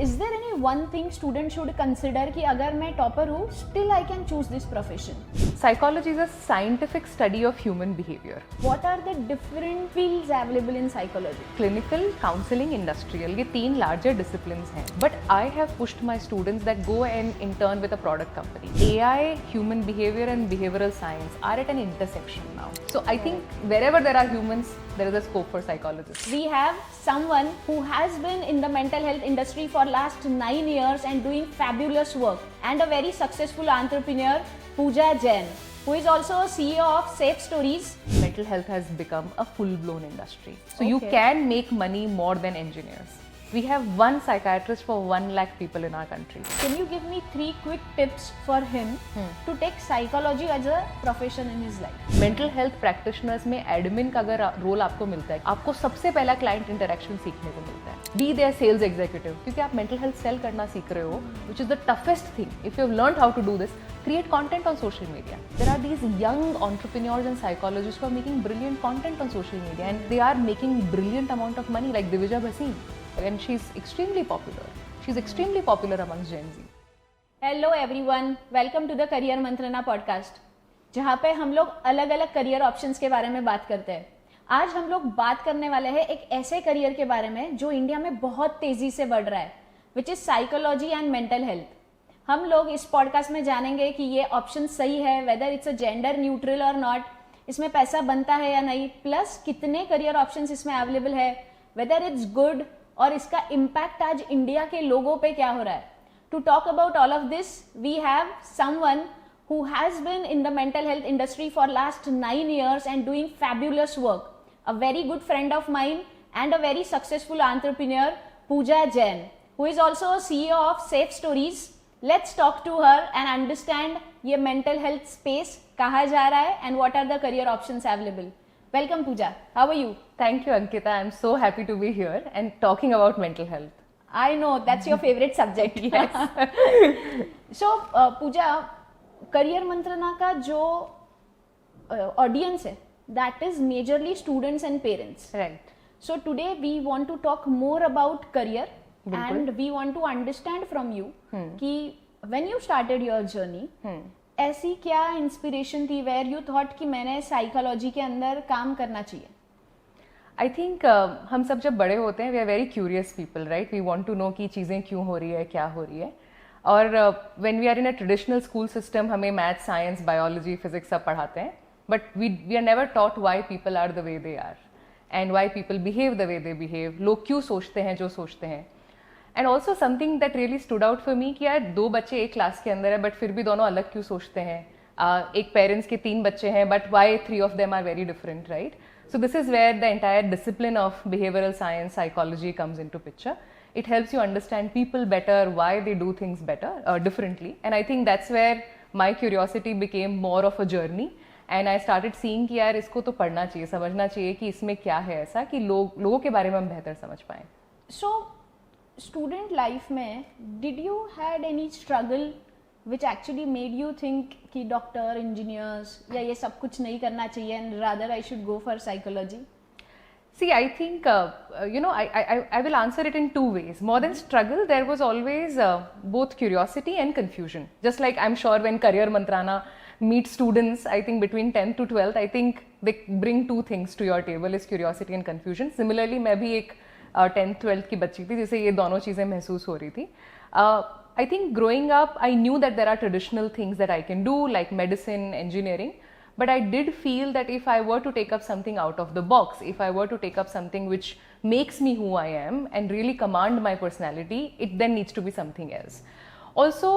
Is there any one thing student should consider कि अगर मैं topper हूँ, still I can choose this profession? Psychology is a scientific study of human behavior. What are the different fields available in psychology? Clinical, counseling, industrial, ये तीन larger disciplines हैं. But I have pushed my students that go and intern with a product company. AI, human behavior and behavioral science are at an intersection now. So I think wherever there are humans, there is a scope for psychologists. We have someone who has been in the mental health industry for last 9 years and doing fabulous work, and a very successful entrepreneur, Pooja Jain, who is also a CEO of Safe Stories. Mental health has become a full-blown industry. So you can make money more than engineers. We have one psychiatrist for 1 lakh people in our country. Can you give me 3 quick tips for him to take psychology as a profession in his life? Mental health practitioners में admin का अगर role आपको मिलता है, आपको सबसे पहला client interaction सीखने को मिलता है. बी देयर सेल्स एग्जीक्यूटिव, क्योंकि आप मेंटल हेल्थ सेल करना सीख रहे हो, which is the toughest thing. If you have learned how to do this, create content on social media. There are these young entrepreneurs and psychologists who are making brilliant content on social media, and they are making brilliant amount of money, like Divija Bhasin, and she's extremely popular. She's extremely popular amongst Gen Z. Hello everyone, welcome to the Career Mantrana podcast, जहाँ पे हम लोग अलग अलग career options के बारे में बात करते हैं. आज हम लोग बात करने वाले हैं एक ऐसे करियर के बारे में जो इंडिया में बहुत तेजी से बढ़ रहा है, which is psychology and mental health. हम लोग इस पॉडकास्ट में जानेंगे कि ये ऑप्शन सही है, whether it's a gender neutral और नॉट, इसमें पैसा बनता है या नहीं, प्लस कितने करियर ऑप्शंस इसमें अवेलेबल है, वेदर इट्स गुड, और इसका इम्पैक्ट आज इंडिया के लोगों पे क्या हो रहा है. To talk about all of this, we have someone who has been in the mental health industry for last 9 years and doing fabulous work. A very good friend of mine and a very successful entrepreneur, Pooja Jain, who is also a CEO of Safe Stories. Let's talk to her and understand ये mental health space कहाँ जा रहा है and what are the career options available. Welcome Pooja. How are you? Thank you, Ankita. I'm so happy to be here and talking about mental health. I know that's your favorite subject. Yes. So Pooja, career मंत्रणा का जो audience है, that is majorly students and parents, right. So today we want to talk more about career and we want to understand from you कि when you started your journey, ऐसी क्या inspiration थी where you thought कि मैंने psychology के अंदर काम करना चाहिए. आई थिंक हम सब जब बड़े होते हैं, we are very curious people, right. We want to know कि चीज़ें क्यों हो रही है, क्या हो रही है. और when we are in a traditional school system, हमें मैथ, साइंस, बायोलॉजी, फिजिक्स सब पढ़ाते हैं, but we are never taught why people are the way they are and why people behave the way they behave. लोग क्यों सोचते हैं जो सोचते हैं. And also something that really stood out for me कि यार 2 बच्चे एक क्लास के अंदर है, बट फिर भी दोनों अलग क्यों सोचते हैं. एक पेरेंट्स के 3 बच्चे हैं, but why 3 of them are very different, right. So this is where the entire discipline of behavioural science, psychology comes into picture. It helps you understand people better, why they do things better, differently. And I think that's where my curiosity became more of a journey. And I started seeing कि यार इसको तो पढ़ना चाहिए, समझना चाहिए कि इसमें क्या है ऐसा कि लोगों के बारे में हम बेहतर समझ पाएं. So, student life में, did you had any struggle which actually made you think कि doctor, engineers या ये सब कुछ नहीं करना चाहिए and rather I should go for psychology? See, I think, I will answer it in 2 ways. More than struggle, there was always both curiosity and confusion. Just like I'm sure when Career Mantrana meets students, I think between 10th to 12th, I think they bring 2 things to your table, is curiosity and confusion. Similarly, मैं भी एक 10th, 12th की बच्ची थी जिसे ये दोनों चीज़ें महसूस हो रही थी. I think growing up, I knew that there are traditional things that I can do, like medicine, engineering. But I did feel that if I were to take up something out of the box, if I were to take up something which makes me who I am and really command my personality, it then needs to be something else. Also,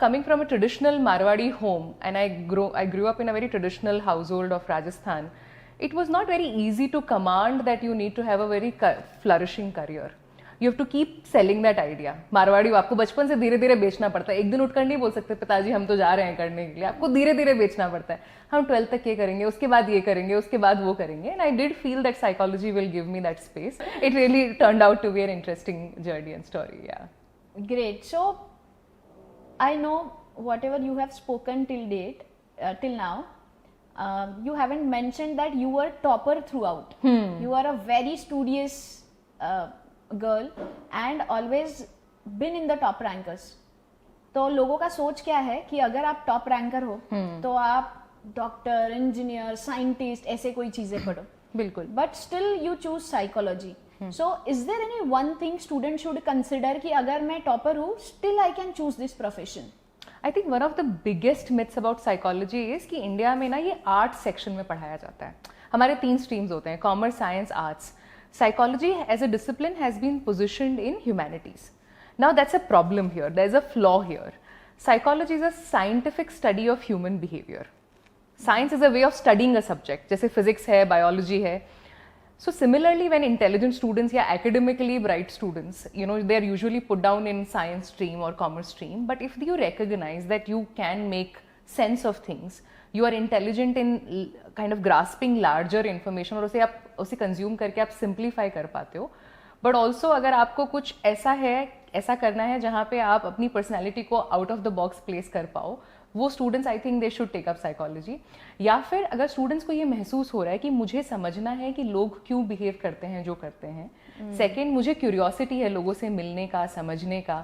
coming from a traditional Marwadi home, and I grew up in a very traditional household of Rajasthan, it was not very easy to command that you need to have a very flourishing career. You have to keep selling that idea. Marwari आपको बचपन से धीरे धीरे बेचना पड़ता है. एक दिन उठकर नहीं बोल सकते पिताजी हम तो जा रहे हैं करने के लिए. आपको धीरे धीरे बेचना पड़ता है. हम 12th तक ये करेंगे, उसके बाद ये करेंगे, उसके बाद वो करेंगे. And I did feel that psychology will give me that space. It really turned out to be an interesting journey and story. Yeah. Great. So I know whatever you have spoken till date, till now, you haven't mentioned that you were topper throughout. You are a very studious girl and always been in the top rankers, तो लोगों का सोच क्या है कि अगर आप top ranker हो तो आप डॉक्टर, इंजीनियर, साइंटिस्ट ऐसे कोई चीजें पढ़ो. बिल्कुल. But still you choose psychology. So is there any one thing student should consider कि अगर मैं टॉपर हूँ still I can choose this profession? I think one of the biggest myths about psychology is कि India में ना ये art section में पढ़ाया जाता है. हमारे 3 स्ट्रीम्स होते हैं, commerce, science, arts. Psychology as a discipline has been positioned in humanities. Now that's a problem here, there is a flaw here. Psychology is a scientific study of human behaviour. Science is a way of studying a subject, जैसे physics है, biology है. So similarly, when intelligent students या academically bright students, you know, they are usually put down in science stream or commerce stream. But if you recognize that you can make sense of things, you are intelligent in kind of grasping larger information और उसे consume करके आप simplify कर पाते हो. But also अगर आपको कुछ ऐसा करना है जहाँ पे आप अपनी personality को out of the box place कर पाओ, वो students I think they should take up psychology. या फिर अगर स्टूडेंट्स को ये महसूस हो रहा है कि मुझे समझना है कि लोग क्यों बिहेव करते हैं जो करते हैं. सेकंड, मुझे क्यूरियोसिटी है लोगों से मिलने का, समझने का.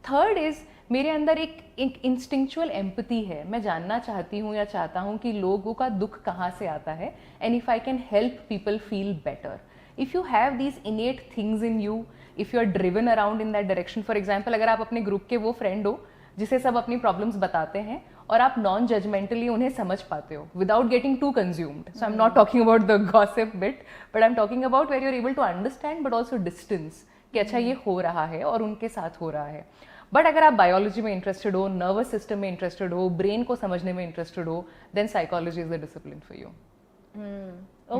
थर्ड इज मेरे अंदर एक इंस्टिंक्चुअल एम्पैथी है, मैं जानना चाहती हूँ या चाहता हूँ कि लोगों का दुख कहाँ से आता है, and if I can help people feel better. If you have these innate things in you, if you are driven around in that direction. For example, अगर आप अपने ग्रुप के वो फ्रेंड हो जिसे सब अपनी प्रॉब्लम्स बताते हैं और आप नॉन जजमेंटली उन्हें समझ पाते हो without getting too consumed. So I am not talking about the gossip bit, but I am talking about where you are able to understand but also distance कि अच्छा ये हो रहा है और उनके साथ हो रहा है. बट अगर आप बायोलॉजी में इंटरेस्टेड हो, नर्वस सिस्टम में इंटरेस्टेड हो, ब्रेन को समझने में इंटरेस्टेड हो, then psychology is the discipline for you.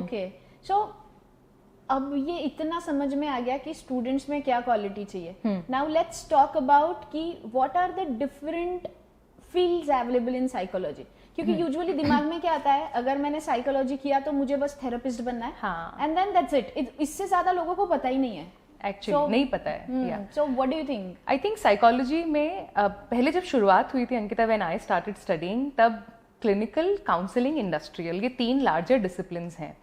Okay, so अब ये इतना समझ में आ गया कि स्टूडेंट्स में क्या क्वालिटी चाहिए. नाउ लेट्स टॉक अबाउट कि what are the different fields available in psychology. क्योंकि यूजुअली दिमाग में क्या आता है, अगर मैंने साइकोलॉजी किया तो मुझे बस थेरेपिस्ट बनना है, एंड देन दैट्स इट. इससे ज्यादा लोगों को पता ही नहीं है, एक्चुअली नहीं पता है. So what do you think? I think psychology में पहले जब शुरुआत हुई थी Ankita, when I started studying, तब क्लिनिकल, काउंसलिंग, इंडस्ट्रियल, ये 3 लार्जर डिसिप्लिन्स हैं.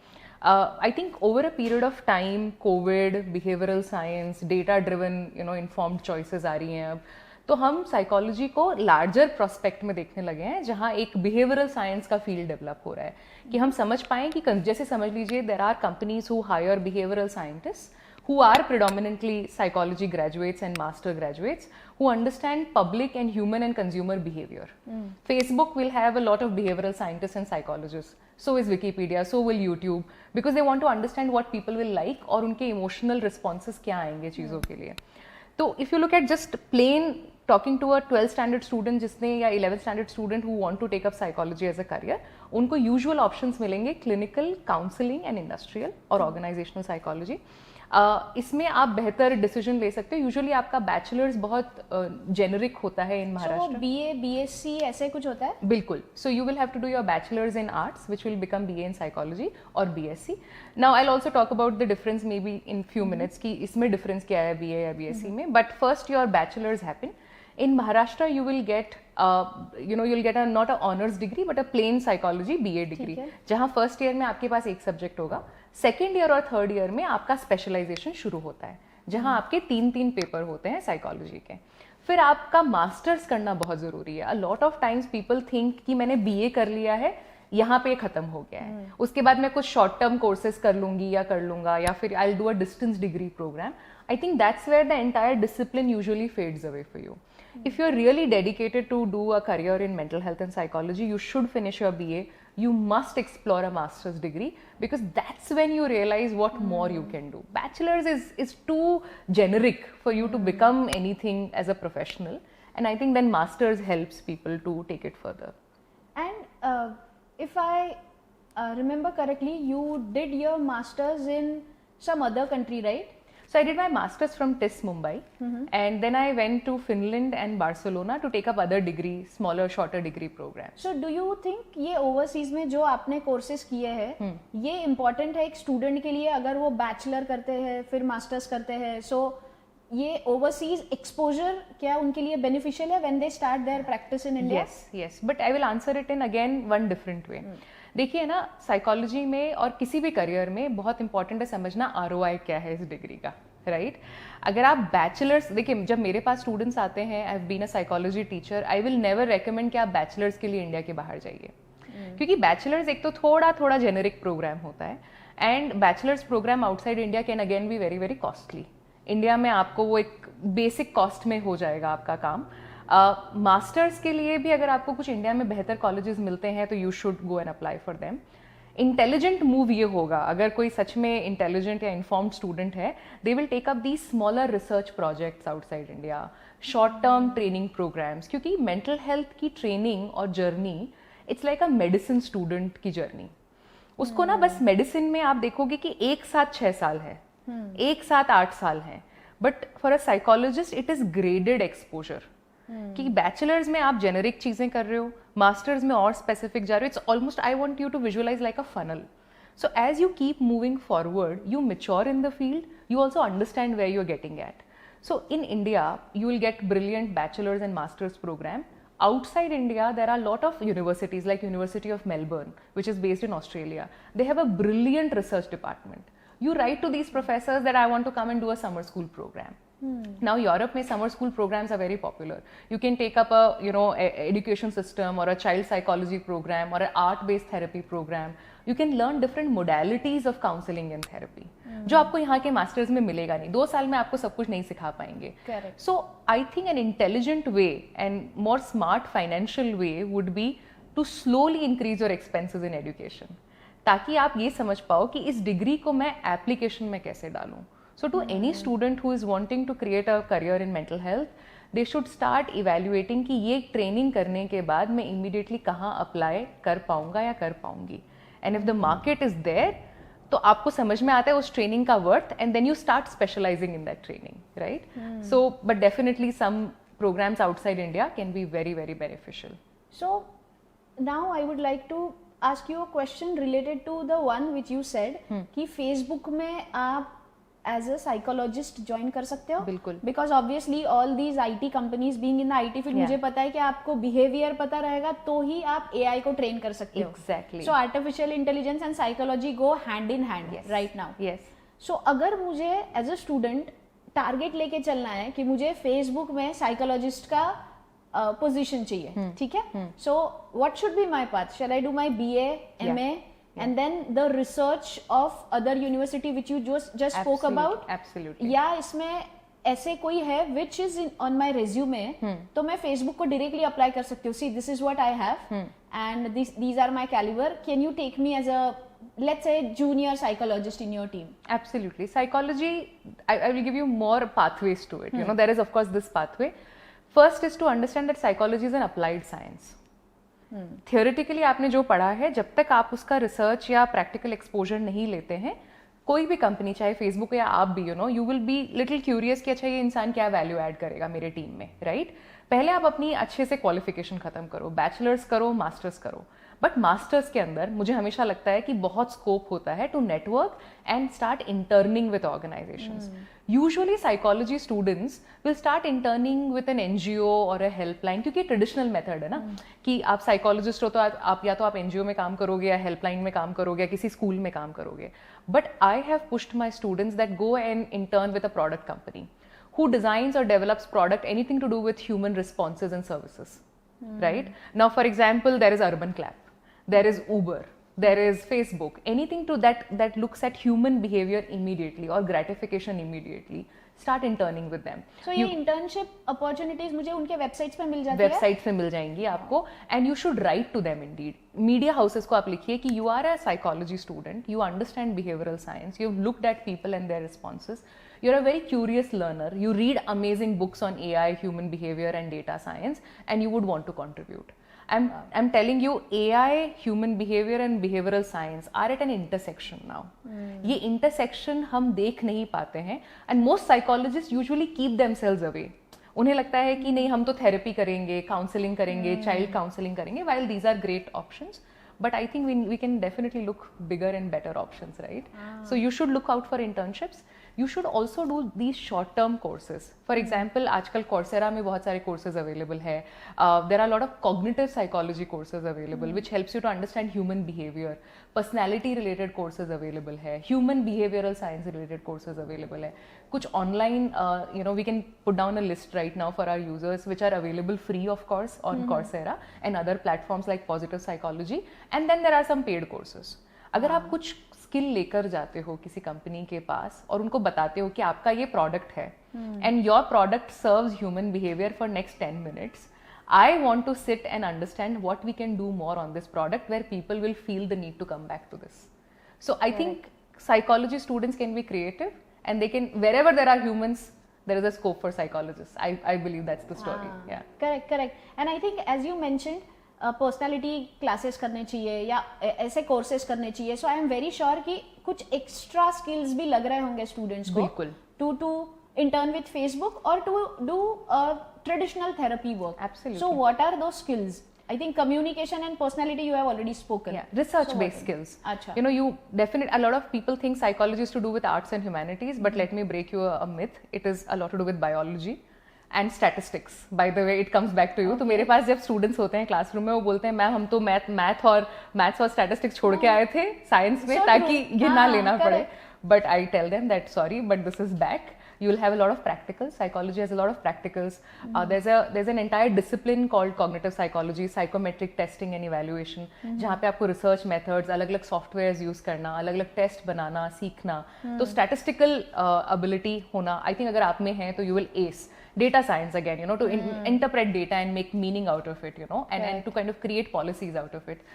I think over a period of time, COVID, behavioral science, data driven, you know, informed choices आ रही हैं अब, तो हम साइकोलॉजी को लार्जर प्रोस्पेक्ट में देखने लगे हैं, जहाँ एक बिहेवियरल साइंस का फील्ड डेवलप हो रहा है कि हम समझ पाएं कि जैसे समझ लीजिए there are companies who hire behavioural scientist who are predominantly psychology graduates and master graduates who understand public and human and consumer behavior. Facebook will have a lot of behavioral scientists and psychologists. So is Wikipedia, so will YouTube, because they want to understand what people will like और उनके emotional responses क्या आएंगे चीज़ों के लिए. तो if you look at just plain talking to a 12th standard student जिसने या 11th standard student who want to take up psychology as a career, उनको usual options मिलेंगे clinical, counseling and industrial और organizational psychology. इसमें आप बेहतर decision ले सकते हो. यूजुअली आपका बैचलर्स बहुत जेनरिक होता है इन महाराष्ट्र. बीए, बीएससी ऐसे कुछ होता है? बिल्कुल. So you will have to do your bachelors in arts which will become BA in psychology और BSc. Now I will also talk about the difference maybe in few minutes कि इसमें difference क्या है BA या BSc में. But first your bachelors happen in Maharashtra. You will get you'll get not a honors degree but a plain psychology BA degree, जहाँ first year में आपके पास एक सब्जेक्ट होगा, सेकेंड ईयर और थर्ड ईयर में आपका स्पेशलाइजेशन शुरू होता है, जहाँ आपके 3 पेपर होते हैं साइकोलॉजी के. फिर आपका मास्टर्स करना बहुत जरूरी है. अ lot of times people think कि मैंने बीए कर लिया है, यहाँ पे खत्म हो गया है, उसके बाद मैं कुछ शॉर्ट टर्म कोर्सेज कर लूंगी या कर लूंगा, या फिर I will do a distance degree program. I think that's where the entire discipline usually fades away for you. If you're really dedicated to do a career in mental health and psychology, you should finish your BA. You must explore a master's degree, because that's when you realize what more you can do. Bachelor's is too generic for you to become anything as a professional, and I think then master's helps people to take it further. And if I remember correctly, you did your master's in some other country, right? So I did my master's from TIS Mumbai, and then I went to Finland and Barcelona to take up other degree, smaller, shorter degree programs. So do you think ये overseas में जो आपने courses किए हैं, ये important है एक student के लिए, अगर वो bachelor करते हैं फिर masters करते हैं, so ये overseas exposure क्या उनके लिए beneficial है when they start their practice in India? Yes, but I will answer it in again one different way. देखिए ना, साइकोलॉजी में और किसी भी करियर में बहुत इंपॉर्टेंट है समझना ROI क्या है इस डिग्री का. राइट अगर आप बैचलर्स देखिए, जब मेरे पास स्टूडेंट्स आते हैं, I have been a psychology teacher, I will never recommend कि आप बैचलर्स के लिए इंडिया के बाहर जाइए, क्योंकि बैचलर्स एक तो थोड़ा जेनेरिक प्रोग्राम होता है, and bachelors program outside India can again be very very costly. India में आपको वो एक बेसिक कॉस्ट में हो जाएगा आपका काम. मास्टर्स के लिए भी अगर आपको कुछ इंडिया में बेहतर कॉलेजेस मिलते हैं तो you should go and apply for them. Intelligent move ये होगा, अगर कोई सच में इंटेलिजेंट या इन्फॉर्म्ड स्टूडेंट है, they will take up the smaller research projects outside India, short term training programs, क्योंकि मेंटल हेल्थ की ट्रेनिंग और journey it's like a medicine student की जर्नी. उसको ना बस मेडिसिन में आप देखोगे कि एक साथ 6 साल है, एक साथ 8 साल है, but for a psychologist it is graded exposure. कि बैचलर्स में आप जेनेरिक चीजें कर रहे हो, मास्टर्स में और स्पेसिफिक जा रहे हो. It's almost, I want you to visualise like a funnel. So as you keep moving forward, you mature in the field, you also understand where you are getting at. So in India you will get brilliant bachelor's and master's program. Outside India, there are a lot of universities like University of Melbourne, which is based in Australia. They have a brilliant research department. You write to these professors that I want to come and do a summer school program. Now Europe में summer school programs are very popular. You can take up a education system or a child psychology program or an art-based therapy program. You can learn different modalities of counseling and therapy. जो आपको यहाँ के masters में मिलेगा नहीं. 2 साल में आपको सब कुछ नहीं सिखा पाएंगे. So I think an intelligent way and more smart financial way would be to slowly increase your expenses in education. ताकि आप ये समझ पाओ कि इस डिग्री को मैं एप्लीकेशन में कैसे डालूं. So to any student who is wanting to create a career in mental health, they should start evaluating कि ये ट्रेनिंग करने के बाद मैं immediately कहाँ अप्लाई कर पाऊंगा या कर पाऊंगी. And if the market is there, तो आपको समझ में आता है उस ट्रेनिंग का worth, and then you start specializing in that training, right? So, but definitely some programs outside India can be very very beneficial. So now I would like to ask you a question related to the one which you said कि Facebook में आप as a psychologist join कर सकते हो. बिल्कुल. Because obviously all these IT companies being in the IT field, मुझे पता है कि आपको बिहेवियर पता रहेगा तो ही आप AI को ट्रेन कर सकते हो. Exactly. So artificial intelligence and psychology go hand in hand right now. Yes. So अगर मुझे एज अ स्टूडेंट टारगेट लेके चलना है कि मुझे फेसबुक में साइकोलॉजिस्ट का पोजीशन चाहिए, ठीक है, so what should be my path? Shall I do my BA, MA and then the research of other university which you just spoke about? Absolutely. या इसमें ऐसे कोई है which is on my resume, तो मैं Facebook को directly apply कर सकती हूँ. See, this is what I have and these are my caliber. Can you take me as a, let's say, junior psychologist in your team? Absolutely. Psychology, I will give you more pathways to it. You know, there is of course this pathway. First is to understand that psychology is an applied science. Theoretically आपने जो पढ़ा है, जब तक आप उसका research या practical exposure नहीं लेते हैं, कोई भी कंपनी, चाहे फेसबुक या आप भी, you will be little curious कि अच्छा ये इंसान क्या वैल्यू ऐड करेगा मेरे टीम में, राइट? पहले आप अपनी अच्छे से क्वालिफिकेशन खत्म करो, बैचलर्स करो, मास्टर्स करो. बट मास्टर्स के अंदर मुझे हमेशा लगता है कि बहुत स्कोप होता है to network and start interning with organisations. Usually psychology students will start interning with an NGO or a helpline, क्योंकि ट्रेडिशनल मेथड है ना कि आप साइकोलॉजिस्ट हो तो आप या तो आप NGO में काम करोगे या हेल्पलाइन में काम करोगे या किसी स्कूल में काम करोगे. But I have pushed my students that go and intern with a product company who designs or develops product anything to do with human responses and services, right? Now for example, there is Urban Clap, there is Uber, there is Facebook, anything to that looks at human behavior immediately or gratification immediately. Start interning with them. So ये internship opportunities मुझे उनके websites पे मिल जाती है? Websites पे मिल जाएंगी आपको, and you should write to them indeed. Media houses को आप लिखिए कि you are a psychology student, you understand behavioral science, you've looked at people and their responses, you're a very curious learner, you read amazing books on AI, human behavior and data science, and you would want to contribute. I'm telling you, AI, human behavior and behavioral science are at an intersection now. ये intersection हम देख नहीं पाते हैं, and most psychologists usually keep themselves away. उन्हें लगता है कि नहीं, हम तो थेरेपी करेंगे, काउंसलिंग करेंगे, चाइल्ड काउंसलिंग करेंगे, while these are great options. But I think we can definitely look bigger and better options, right? So you should look out for internships. you should also do these short term courses. For example, आजकल Coursera में बहुत सारे courses available है. There are a lot of cognitive psychology courses available which helps you to understand human behavior. Personality related courses available है. Human behavioral science related courses available है. कुछ online, we can put down a list right now for our users which are available free of course on Coursera and other platforms like Positive Psychology. And then there are some paid courses. अगर आप कुछ skill लेकर जाते हो किसी company के पास और उनको बताते हो कि आपका ये प्रोडक्ट है and your product serves human behaviour for next 10 minutes, I want to sit and understand what we can do more on this product where people will feel the need to come back to this. So I think psychology students can be creative and they can, wherever there are humans, there is a scope for psychologists. I believe that's the story. Yeah, correct. And I think as you mentioned, personality classes करने चाहिए या ऐसे courses करने चाहिए. सो I am very sure कि कुछ extra skills भी लग रहे होंगे स्टूडेंट्स को. बिल्कुल. To intern with Facebook or to do traditional therapy work. Absolutely. So what are those skills? I think communication and personality you have already spoken. Yeah, research based skills. Achha. You definitely, a lot of people think psychology is to do with arts and humanities, but let me break you a myth. It is a lot to do with biology and statistics. By the way, it comes back to you. तो मेरे पास जब students होते हैं classroom में, वो बोलते हैं ma'am हम तो मैथ्स और स्टैटिस्टिक्स छोड़ के आए थे साइंस में ताकि ये ना लेना पड़े. But I tell them that sorry, but this is back. You will have a lot of practicals. Psychology has a lot of practicals. There's an entire discipline called cognitive psychology, psychometric testing and evaluation, जहाँ पे आपको research methods, अलग-अलग softwares use करना, अलग-अलग test बनाना, सीखना. तो statistical ability होना, I think अगर आप में है तो you will ace. Data science again, to interpret data and make meaning out of it, and to kind of create policies out of it.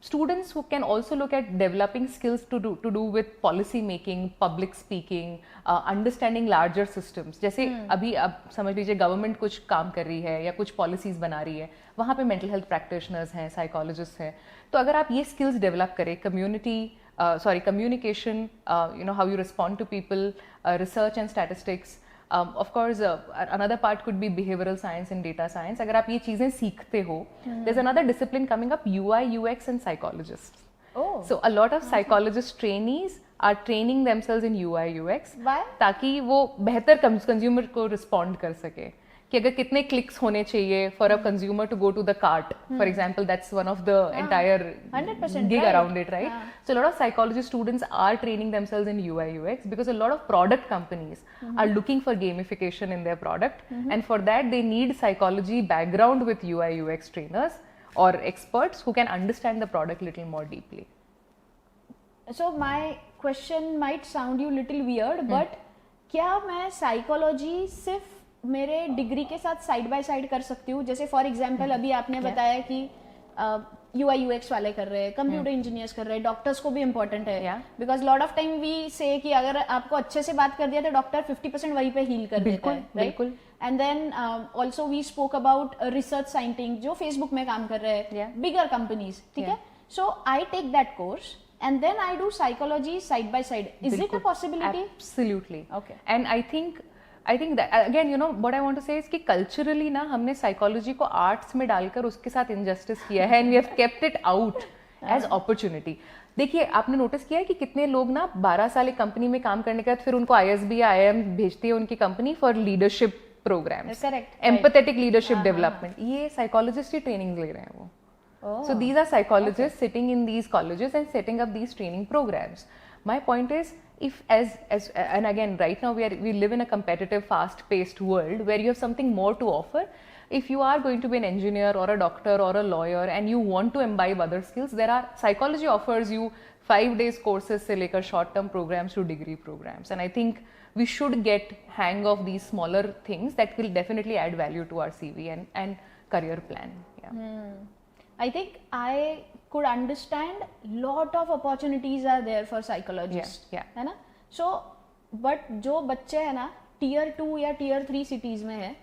Students who can also look at developing skills to do with policy making, public speaking, understanding larger systems. जैसे अभी अब समझ लीजिए government कुछ काम कर रही है या कुछ पॉलिसीज बना रही है, वहाँ पे मेंटल हेल्थ प्रैक्टिशनर्स हैं, साइकोलॉजिस्ट हैं. तो अगर आप ये स्किल्स डेवलप करें, communication, how you respond to people, research and statistics. Of course, another part could be behavioral science and data science. अगर आप ये चीजें सीखते हो, there's another discipline coming up, UI, UX and psychologists. Oh. So a lot of psychologist trainees are training themselves in UI, UX. Why? ताकि वो बेहतर consumer को रिस्पॉन्ड कर सके कि अगर कितने क्लिक्स होने चाहिए for a consumer to go to the cart, for example, that's one of the entire 100% gig right. around it, right? So a lot of psychology students are training themselves in UI UX because a lot of product companies are looking for gamification in their product, and for that they need psychology background with UI UX trainers or experts who can understand the product little more deeply. So my question might sound you little weird, but क्या मैं psychology सिर्फ मेरे degree के साथ side by side कर सकती हूँ? जैसे फॉर एग्जांपल अभी आपने बताया कि UI UX वाले कर रहे हैं, कंप्यूटर इंजीनियर्स कर रहे हैं, डॉक्टर्स को भी इम्पोर्टेंट है, because lot of time we say कि अगर आपको अच्छे से बात कर दिया तो डॉक्टर 50% वहीं पे हील कर देता है, बिल्कुल. And then also we spoke about research scientist जो फेसबुक में काम कर रहे हैं, बिगर कंपनीज, ठीक है. So I take that course and then I do psychology side by side. Is it a possibility? Absolutely. Okay. And I think that again, what I want to say is कि culturally ना हमने psychology को arts में डालकर उसके साथ injustice किया है, and we have kept it out as opportunity. देखिए आपने नोटिस किया है कि कितने लोग ना 12 साल एक कंपनी में काम करने के बाद फिर उनको ISB या IIM भेजती है उनकी company for leadership programs, empathetic leadership development. ये साइकोलॉजिस्ट ही ट्रेनिंग ले रहे हैं वो. So these are psychologists sitting in these colleges and setting up these training programs. My point is, if and again right now we live in a competitive, fast-paced world where you have something more to offer. If you are going to be an engineer or a doctor or a lawyer and you want to imbibe other skills, psychology offers you 5 days courses से लेकर short-term programs to degree programs, and I think we should get hang of these smaller things that will definitely add value to our CV and career plan. Yeah. I think I could understand lot of opportunities are there for psychologists, है ना. So but जो बच्चे हैं ना tier 2 या tier 3 cities में है,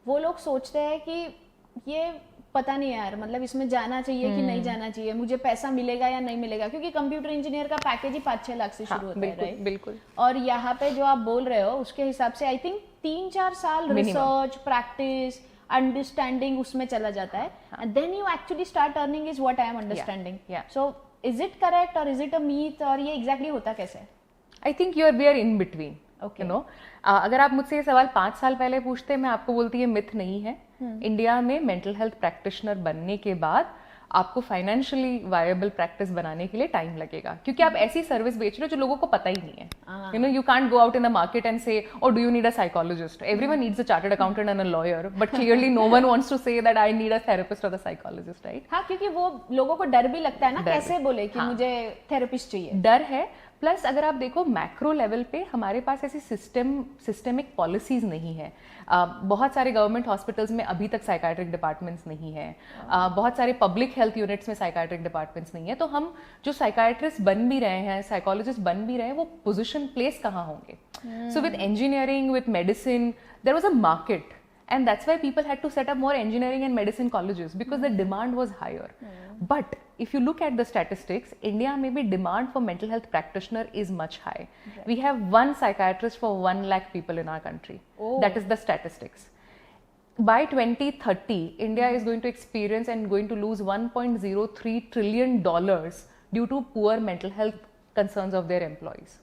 वो लोग सोचते हैं कि ये पता नहीं यार, मतलब इसमें जाना चाहिए कि नहीं जाना चाहिए, मुझे पैसा मिलेगा या नहीं मिलेगा, क्योंकि कंप्यूटर इंजीनियर का पैकेज ही 5-6 लाख से शुरू होता है, राइट? बिल्कुल. और यहाँ पे जो आप बोल रहे हो उसके हिसाब से आई थिंक 3-4 साल रिसर्च, प्रैक्टिस, अंडरस्टैंडिंग उसमें चला जाता है, and then you actually start earning is what I am understanding. So is it correct or is it a myth, और ये exactly होता कैसे? I think we are in between. You know अगर आप मुझसे ये सवाल 5 साल पहले पूछते, मैं आपको बोलती है मिथ नहीं है। इंडिया में मेंटल हेल्थ प्रैक्टिशनर बनने के बाद आपको फाइनेंशियली वायबल प्रैक्टिस बनाने के लिए टाइम लगेगा, क्योंकि आप ऐसी सर्विस बेच रहे हो जो लोगों को पता ही नहीं है। You know, you can't go out in the market and say, or do you need a psychologist? Everyone needs a chartered accountant and a lawyer, but clearly no one wants to say that I need a therapist or a psychologist, right? हाँ, क्योंकि वो लोगों को डर भी लगता है ना, कैसे बोले कि मुझे थेरेपिस्ट चाहिए। डर है, प्लस अगर आप देखो मैक्रो लेवल पे हमारे पास ऐसी सिस्टेमिक पॉलिसीज नहीं है। बहुत सारे गवर्नमेंट हॉस्पिटल्स में अभी तक साइकाट्रिक डिपार्टमेंट्स नहीं है। बहुत सारे पब्लिक हेल्थ यूनिट्स में साइकाट्रिक डिपार्टमेंट्स नहीं है। तो हम जो साइकाट्रिस्ट बन भी रहे हैं, साइकोलॉजिस्ट बन भी रहे हैं, वो पोजिशन प्लेस कहाँ होंगे? So with engineering, with medicine, there was a market, and that's why people had to set up more engineering and medicine colleges, because the demand was higher. But if you look at the statistics, India maybe demand for mental health practitioner is much high. We have 1 psychiatrist for 1 lakh people in our country. That is the statistics. By 2030, India is going to experience and going to lose $1.03 trillion due to poor mental health concerns of their employees.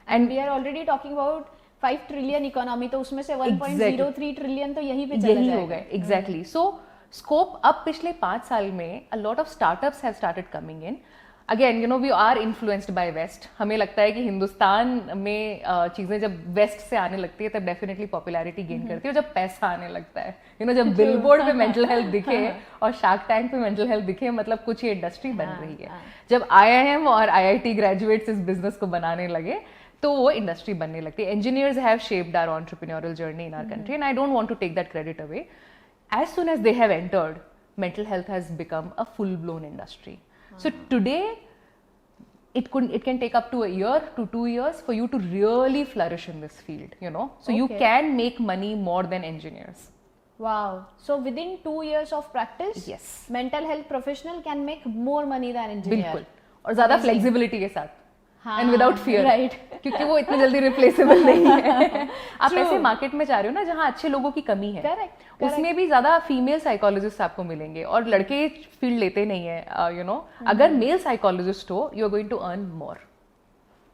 And we are already talking about 5 trillion economy, तो उसमें से 1.03 trillion तो यही पे चला जाएगा। हो गए। एग्जैक्टली। सो स्कोप अब पिछले 5 साल में a lot of startups have started coming in. Again, you know, we are influenced by west. हमें लगता है कि हिंदुस्तान में चीजें जब वेस्ट से आने लगती है तब डेफिनेटली पॉपुलैरिटी गेन करती है, और जब पैसा आने लगता है, यू नो, जब बिलबोर्ड पे मेंटल हेल्थ दिखे और शार्क टैंक पे मेंटल हेल्थ दिखे, मतलब कुछ ये इंडस्ट्री बन रही है। जब IIM और IIT ग्रेजुएट्स इस बिजनेस को बनाने लगे तो वो इंडस्ट्री बनने लगती है। Engineers have shaped our entrepreneurial journey in our country, and I don't want to take that credit away. As soon as they have entered, mental health has become a full blown industry. So today it can take up to a year to 2 years for you to really flourish in this field, you know. So you can make money more than engineers. Wow. So within 2 years of practice, Yes. mental health professional can make more money than engineer. बिल्कुल. और ज्यादा flexibility के साथ and without fear, right, क्योंकि वो इतने जल्दी replaceable नहीं है. आप ऐसे मार्केट में जा रहे हो ना जहाँ अच्छे लोगों की कमी है. करेक्ट. उसमें भी ज्यादा फीमेल साइकोलॉजिस्ट आपको मिलेंगे, और लड़के फील्ड लेते नहीं है, यू नो. अगर मेल साइकोलॉजिस्ट हो, you are going to earn more.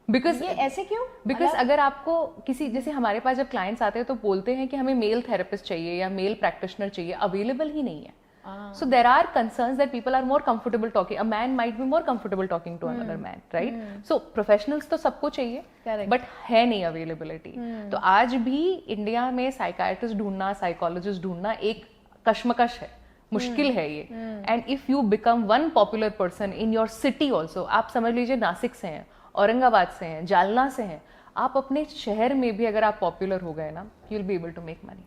Because ये ऐसे क्यों? बिकॉज अगर आपको किसी, जैसे हमारे पास जब क्लाइंट्स आते हैं तो बोलते हैं कि हमें मेल थेरेपिस्ट चाहिए या मेल प्रैक्टिशनर चाहिए, अवेलेबल ही नहीं है. So there are concerns that people are more comfortable talking. A man might be more comfortable talking to another man, right? So professionals तो सबको चाहिए, but है नहीं availability. तो आज भी इंडिया में साइकाइट्रिस्ट ढूंढना, साइकोलॉजिस्ट ढूंढना एक कश्मकश है, मुश्किल है ये. And if you become one popular person in your city also, आप समझ लीजिए नासिक से हैं, औरंगाबाद से हैं, जालना से हैं, आप अपने शहर में भी अगर आप पॉपुलर हो गए ना, you'll be able to make money.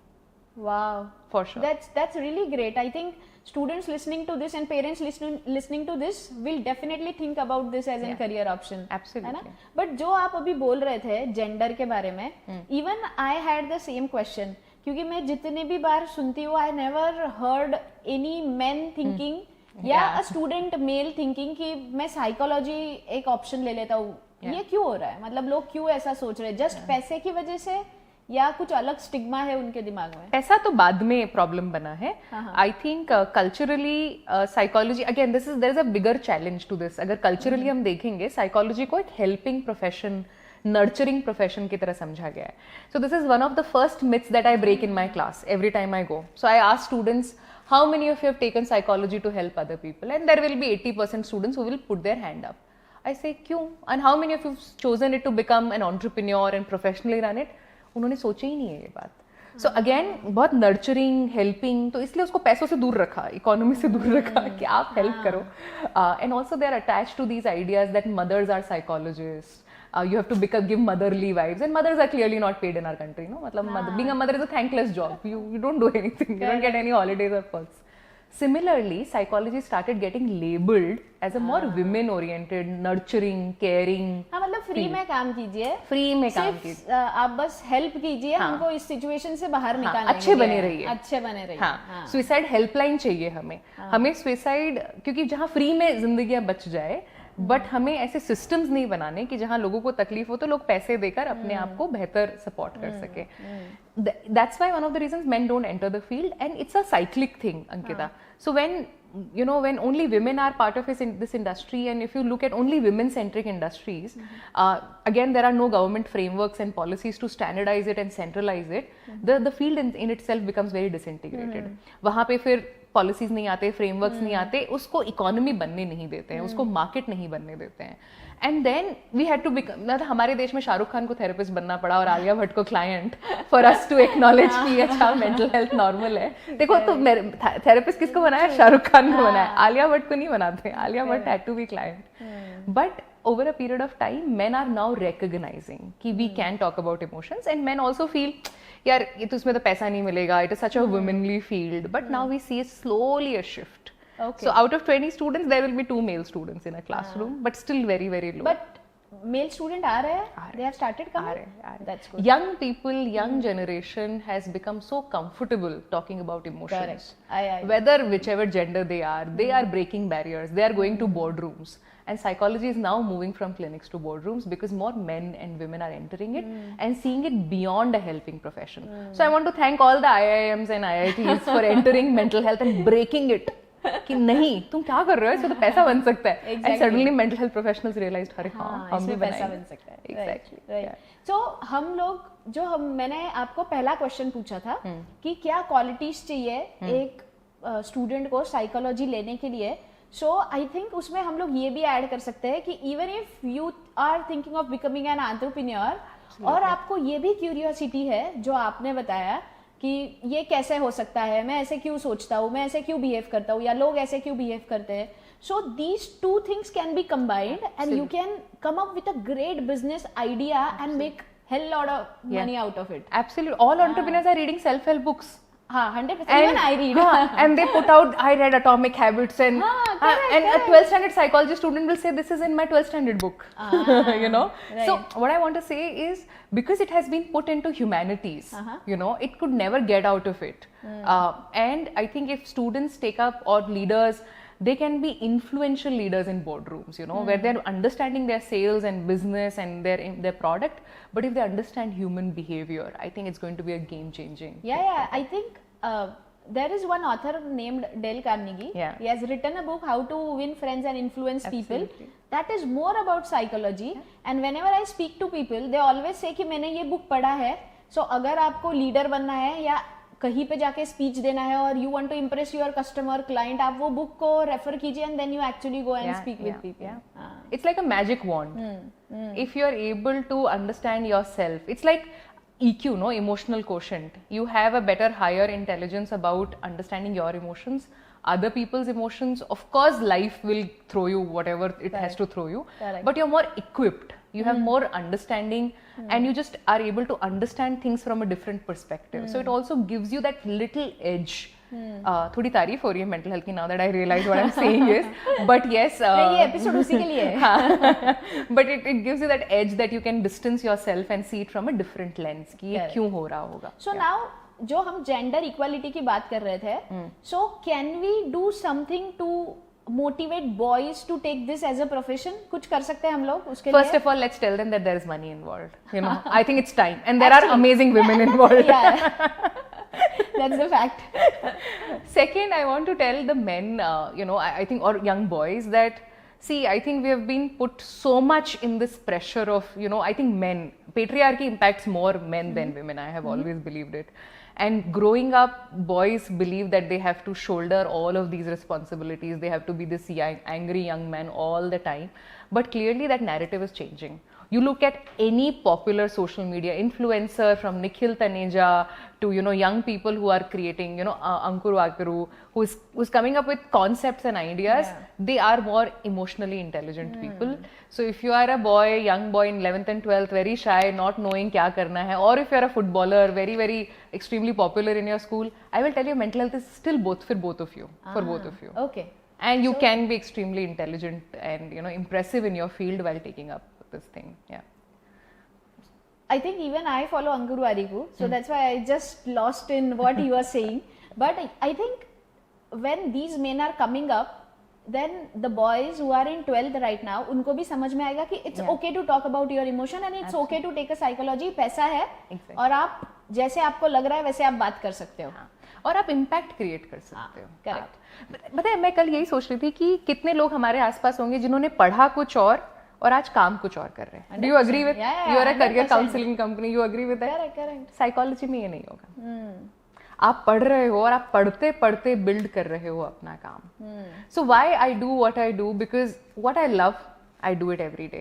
Wow, for sure. That's really great. I think students listening to this and parents listening to this will definitely think about this as a career option. Absolutely. है ना? But जो आप अभी बोल रहे थे gender के बारे में, even I had the same question. क्योंकि मैं जितने भी बार सुनती हूँ, I never heard any men thinking या a student male thinking कि मैं साइकोलॉजी एक ऑप्शन ले लेता हूँ. ये क्यों हो रहा है? मतलब लोग क्यों ऐसा सोच रहे हैं? जस्ट पैसे की वजह से या कुछ अलग स्टिग्मा है उनके दिमाग में? ऐसा तो बाद में प्रॉब्लम बना है. I think culturally psychology, again this is, there is a bigger challenge to this. अगर कल्चरली हम देखेंगे, साइकोलॉजी को एक हेल्पिंग प्रोफेशन, नर्चरिंग प्रोफेशन की तरह समझा गया है. So this is one of the first myths that I break in my class every time I go. So I ask students, how many of you have taken psychology to help other people? And there will be 80% students who will put their hand up. I say, क्यों? And how many of you have chosen it to become an entrepreneur and professionally run it? उन्होंने सोचा ही नहीं है ये बात. So again बहुत nurturing, helping, तो इसलिए उसको पैसों से दूर रखा, इकोनॉमी से दूर रखा कि आप हेल्प करो. And also they are attached to these ideas that mothers are psychologist. You have to give motherly vibes, and mothers are clearly not paid in our country, no? मतलब being a mother is a thankless job. You don't do anything. You don't get any holidays or perks. Similarly, psychology started getting labeled as a more women-oriented, nurturing, caring. हाँ, मतलब free में काम कीजिए, free में काम कीजिए, आप बस हेल्प कीजिए, हमको इस सिचुएशन से बाहर निकालने, अच्छे बने रहिए, अच्छे बने रहिए. हाँ, सुसाइड हेल्पलाइन चाहिए हमें. हमें सुसाइड, क्योंकि जहाँ फ्री में जिंदगियां बच जाए, बट हमें ऐसे सिस्टम्स नहीं बनाने कि जहां लोगों को तकलीफ हो तो लोग पैसे देकर अपने आप को बेहतर सपोर्ट कर सके. That's why one of the reasons main don't enter the field, and it's a cyclic thing, Ankita. So when you know, when only women are part of this industry, and if you look at only women-centric industries, again, there are no government frameworks and policies to standardize it and centralize it. The field in itself becomes very disintegrated. वहाँ पे फिर policies नहीं आते, frameworks नहीं आते, उसको economy बनने नहीं देते हैं, उसको मार्केट नहीं बनने देते हैं. And then we had to become, मतलब हमारे देश में शाहरुख खान को थेरेपिस्ट बनना पड़ा और आलिया भट्ट को client for us to acknowledge कि अच्छा मेंटल हेल्थ नॉर्मल है. देखो तो थेरेपिस्ट किसको बनाया? शाहरुख खान को बनाया, आलिया भट्ट को नहीं बनाते. Alia Bhatt had to be client. But over a period of time, men are now recognizing कि we can talk about emotions, and men also feel यार ये तो इसमें तो पैसा नहीं मिलेगा, it is such a womanly field. But now we see slowly a shift. Okay. So out of 20 students, there will be 2 male students in a classroom, but still very, very low. But male student आ रहे हैं? They have started coming? That's good. Young people, young generation has become so comfortable talking about emotions. Correct. Whether whichever gender they are breaking barriers. They are going to boardrooms. And psychology is now moving from clinics to boardrooms because more men and women are entering it and seeing it beyond a helping profession. So I want to thank all the IIMs and IITs for entering mental health and breaking it. कि नहीं तुम क्या कर रहे हो, इससे तो पैसा बन सकता है. And suddenly mental health professionals realized अरे हाँ हम भी पैसा बन सकता है. Exactly. Right. So हम लोग मैंने आपको पहला क्वेश्चन पूछा था कि क्या क्वालिटीज चाहिए एक स्टूडेंट को साइकोलॉजी लेने के लिए. सो आई थिंक उसमें हम लोग ये भी ऐड कर सकते हैं कि even if you are thinking of becoming an entrepreneur और आपको ये भी क्यूरियोसिटी है जो आपने बताया कि ये कैसे हो सकता है, मैं ऐसे क्यों सोचता हूँ, मैं ऐसे क्यों बिहेव करता हूँ, या लोग ऐसे क्यों बिहेव करते हैं. So these 2 things can be combined and you can come up with a great business idea and make hell lot of money out of it. Absolutely. All entrepreneurs are reading self-help books. 100%. Even I read. And they put out, I read Atomic Habits, and and a 12th standard psychology student will say, this is in my 12th standard book. You know. Right. So what I want to say is, because it has been put into humanities, you know, it could never get out of it. And I think if students take up, or leaders, they can be influential leaders in boardrooms, you know, where they're understanding their sales and business and their product. But if they understand human behavior, I think it's going to be a game changing. Yeah. I think there is one author named Dale Carnegie. Yeah. He has written a book, How to Win Friends and Influence People. That is more about psychology. And whenever I speak to people, they always say कि मैंने ये book पढ़ा है. So अगर आपको leader बनना है या कहीं पे जाके स्पीच देना है और you want to impress your customer client, आप वो बुक को रेफर कीजिए and then you actually go and speak with people. It's like a magic wand. If you are able to understand yourself, it's like EQ, no, emotional quotient. You have a better, higher intelligence about understanding your emotions, other people's emotions. Of course, life will throw you whatever it has to throw you, but you're more equipped. You have more understanding, and you just are able to understand things from a different perspective. So it also gives you that little edge. थोड़ी तारीफ हो रही है mental health की, now that I realize what I'm saying is, but yes, ये episode उसी के लिए है. But it gives you that edge that you can distance yourself and see it from a different lens कि ये क्यों हो रहा होगा. So now जो हम जेंडर इक्वालिटी की बात कर रहे थे, so can we do something to motivate boys to take this as a profession? कुछ कर सकते हैं हम लोग उसके लिए? First of all, let's tell them that there is money involved. You know, I think it's time, and there are amazing women involved. Yeah. That's the fact. Second, I want to tell the men, you know, I think, or young boys, that see, I think we have been put so much in this pressure of, you know, I think patriarchy impacts more men than women. I have always believed it. And growing up, boys believe that they have to shoulder all of these responsibilities. They have to be this angry young man all the time. But clearly that narrative is changing. You look at any popular social media influencer, from Nikhil Taneja to, you know, young people who are creating, you know, Ankur Wakaru, who's coming up with concepts and ideas. They are more emotionally intelligent people. So if you are a boy, young boy in 11th and 12th, very shy, not knowing kya karna hai, or if you are a footballer, very, very extremely popular in your school, I will tell you mental health is still both for both of you. Okay. And you can be extremely intelligent and, you know, impressive in your field while taking up this thing. Yeah. I think even I follow Ankur Wariku, so that's why I just lost in what he was saying. But I think when these men are coming up, then the boys who are in 12th right now, उनको भी समझ में आएगा कि it's okay to talk about your emotion and it's okay to take a psychology. पैसा है और आप जैसे आपको लग रहा है वैसे आप बात कर सकते हो. और आप इम्पैक्ट क्रिएट कर सकते हो। करेक्ट। पता है मैं कल यही सोच रही थी कि कितने लोग हमारे आसपास होंगे जिन्होंने पढ़ा कुछ और आज काम कुछ और कर रहे हैं। Do you agree with, you are a career counselling company, you agree with that? Correct correct. Psychology में ये नहीं होगा। आप पढ़ रहे हो और आप पढ़ते पढ़ते बिल्ड कर रहे हो अपना काम। So why I do what I do? Because what I love, I do it every day.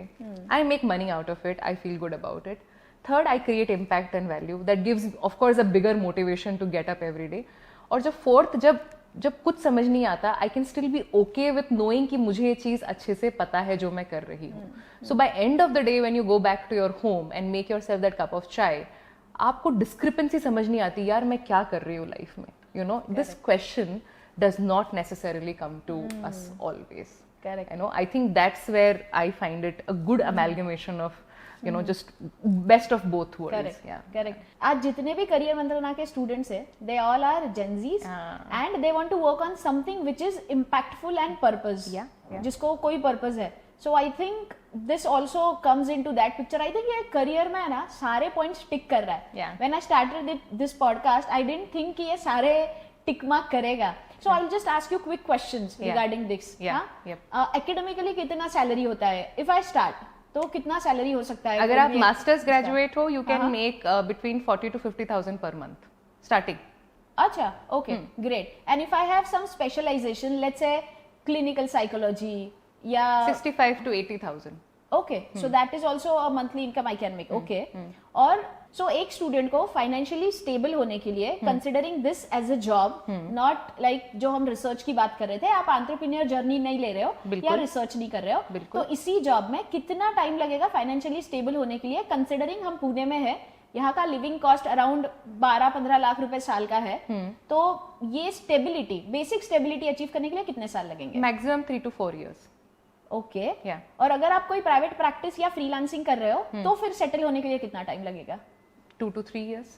I make money out of it. I feel good about it. Third, I create impact and value. That gives, of course, a bigger motivation to get up every day. और जब fourth, जब कुछ समझ नहीं आता, I can still be okay with knowing कि मुझे ये चीज़ अच्छे से पता है जो मैं कर रही हूँ. So by end of the day, when you go back to your home and make yourself that cup of chai, आपको discrepancy समझ नहीं आती यार मैं क्या कर रही हूँ life में. You know, this question does not necessarily come to us always. Correct. You know, I think that's where I find it a good amalgamation of, you know, just best of both worlds. Correct. Yeah. Correct. आज जितने भी career मंत्रणा के students हैं, they all are Gen Zs and they want to work on something which is impactful and purpose. Yeah. जिसको कोई purpose है. So I think this also comes into that picture. I think ये career में है ना सारे points tick कर रहा है. Yeah. When I started this podcast, I didn't think कि ये सारे tick mark करेगा. So I'll just ask you quick questions regarding this. Yeah. Yep. Academically कितना salary होता है? If I start, तो कितना salary हो सकता है? अगर आप masters graduate हो, you can make between 40 to 50,000 per month starting. अच्छा, okay, great. And if I have some specialization, let's say clinical psychology, या 65 to 80,000. Okay, so that is also a monthly income I can make. Okay. और so एक student को financially stable होने के लिए considering this as a job, not like जो हम research की बात कर रहे थे, आप एंटरप्रेन्योर जर्नी नहीं ले रहे हो या रिसर्च नहीं कर रहे हो, तो इसी जॉब में कितना टाइम लगेगा फाइनेंशियली स्टेबल होने के लिए? कंसिडरिंग हम पुणे में है, यहाँ का लिविंग कॉस्ट अराउंड 12-15 लाख रुपए साल का है, तो ये स्टेबिलिटी, बेसिक स्टेबिलिटी अचीव करने के लिए कितने साल लगेंगे? Maximum 3 to 4 years. ओके. और अगर आप कोई प्राइवेट प्रैक्टिस या फ्रीलांसिंग कर रहे हो तो फिर सेटल होने के लिए कितना टाइम लगेगा? 2 to 3 years.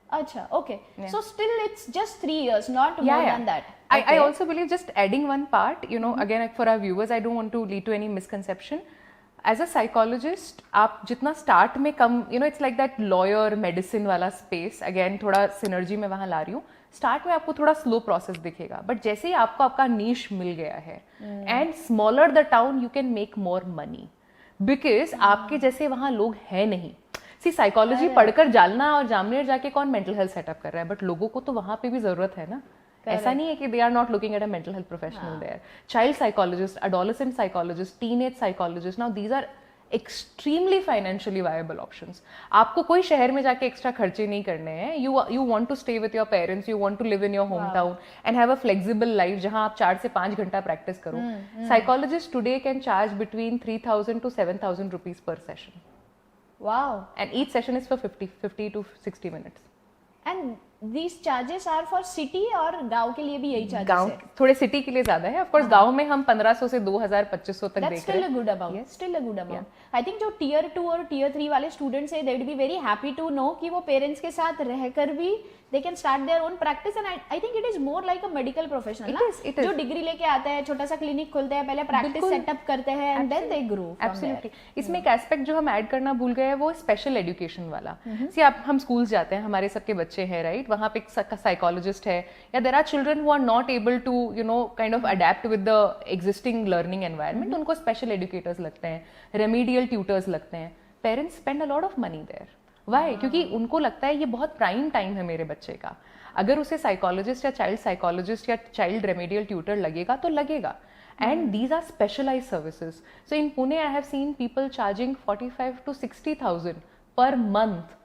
अच्छा, okay. So still it's just 3 years, not more than that. I also believe, just adding one part, you know, again for our viewers, I don't want to lead to any misconception. As a psychologist, आप जितना start में कम, you know, it's like that lawyer, medicine वाला space, again थोड़ा synergy में वहाँ ला रही हूँ. Start में आपको थोड़ा स्लो प्रोसेस दिखेगा, बट जैसे ही आपको आपका नीश मिल गया है and smaller the town you can make more money, because आपके जैसे वहां लोग हैं नहीं. सी साइकोलॉजी पढ़कर जालना और जामनेर जाके कौन मेंटल हेल्थ सेटअप कर रहा है, बट लोगों को तो वहां पे भी जरूरत है ना. ऐसा नहीं है कि they are not looking at a mental health professional there. Child psychologist, adolescent psychologist, teenage psychologist, now these are extremely financially viable options. आपको कोई शहर में जाके एक्स्ट्रा खर्चे नहीं करने हैं. You want to stay with your parents, you want to live in your hometown and have a flexible life जहां आप 4 से 5 घंटा प्रैक्टिस करो. Psychologists today can charge between 3,000 to 7,000 rupees per session. Wow. And each session is for 50 to 60 minutes. And these charges are for city और गांव के लिए भी यही charges गांव है? थोड़े सिटी के लिए ज्यादा है. ऑफ कोर्स गांव में हम 1500 से 2000-2500 तक देख रहे हैं. Still a good amount. Yes. Still a good amount. I think जो tier 2 और tier 3 वाले students हैं, they would be very happy to know कि वो parents के साथ रहकर भी they can start their own practice, and I think it is more like a medical professional. It is. जो डिग्री लेके आते हैं, छोटा सा क्लिनिक खोलते हैं, पहले प्रैक्टिस सेटअप करते हैं and then they grow. Absolutely. इसमें एक एस्पेक्ट जो हम ऐड करना भूल गए हैं वो स्पेशल एजुकेशन वाला. सी आप हम स्कूल जाते हैं, हमारे सबके बच्चे हैं, राइट? वहाँ पे एक साइकोलॉजिस्ट है, या there are children who are not able to you know kind of adept with the existing learning environment. उनको स्पेशल एजुकेटर्स लगते हैं, रेमीडियल ट्यूटर्स लगते हैं. Parents spend a lot of money there. Why? क्योंकि उनको लगता है ये बहुत प्राइम टाइम है मेरे बच्चे का. अगर उसे साइकोलॉजिस्ट या चाइल्ड साइकोलॉजिस्ट या चाइल्ड रेमेडियल ट्यूटर लगेगा तो लगेगा. And these are specialized services. So in Pune, I have seen people charging 45 to 60,000 per month,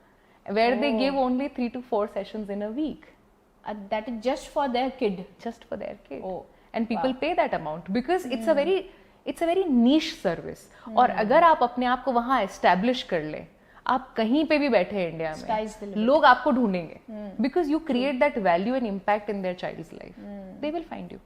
where they give only 3 to 4 sessions in a week. That is just for their kid. Just for their kid. Oh, and people pay that amount because it's a very niche service. और अगर आप अपने आप को वहाँ establish कर ले, आप कहीं पे भी बैठे हैं इंडिया में, लोग आपको ढूंढेंगे because you create that value and impact in their child's life. They will find you.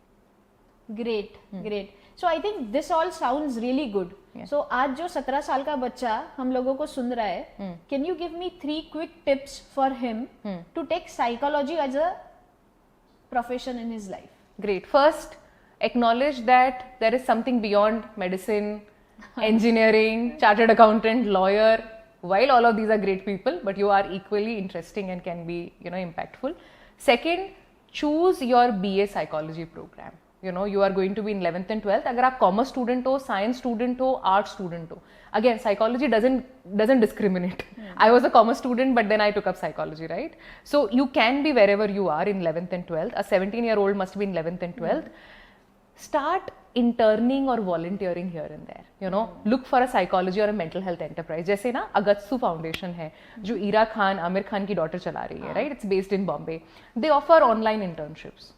Great. So I think this all sounds really good. So आज जो 17 साल का बच्चा हम लोगों को सुन रहा है, can you give me 3 quick tips for him to take psychology as a profession in his life? Great. First, acknowledge that there is something beyond medicine, engineering, chartered accountant, lawyer. While all of these are great people, but you are equally interesting and can be, you know, impactful. Second, choose your BA psychology program. You know, you are going to be in 11th and 12th. अगर आप commerce student हो, science student हो, art student हो, again psychology doesn't discriminate. I was a commerce student, but then I took up psychology, right? So you can be wherever you are in 11th and 12th. A 17-year-old must be in 11th and 12th. Start interning or volunteering here and there. You know, look for a psychology or a mental health enterprise. जैसे ना अगत्सु foundation है जो ईरा खान आमिर खान की daughter चला रही है, right? It's based in Bombay. They offer online internships.